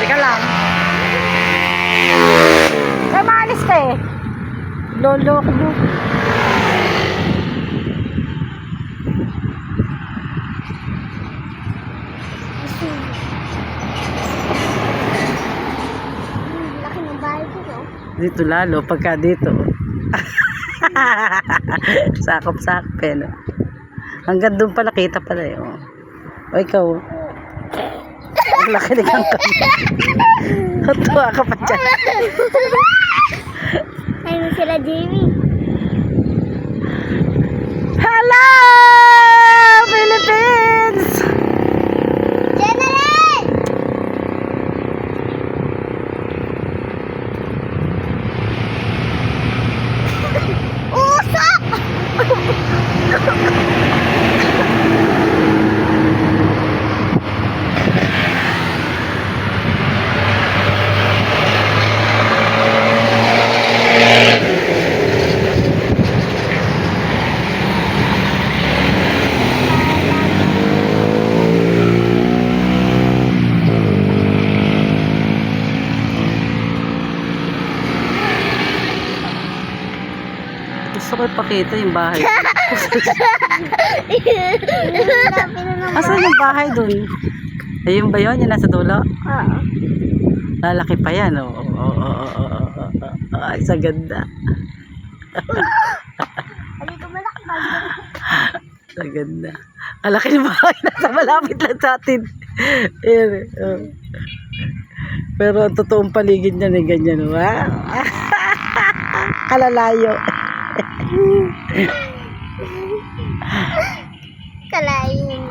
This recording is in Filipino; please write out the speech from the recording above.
Teka lang. Kaya maalis ka eh. Lolo ko mo. Laki ng bahay ko, no? Dito lalo, pagka dito. Sakop-sakop eh, no? Hanggang doon pala, kita pala eh. Oh. O ikaw, ang laki ng kangkang. Tuwa ka pa dyan. Ayun sila, Jamie. Hello, Philippines! General! Usok! Gusto ko ipakita yung bahay. Asan yung bahay dun? Ayun ba yun? Yung nasa dulo? Oo. Lalaki pa yan. Ay, sa ganda. Hindi ko malaki ba? Sa ganda. Alaki ng bahay. Nasa malapit lang sa atin. Ayan, oh. Pero ang totoong paligid niya na ganyan. Wow. Kalalayo. Kalayin.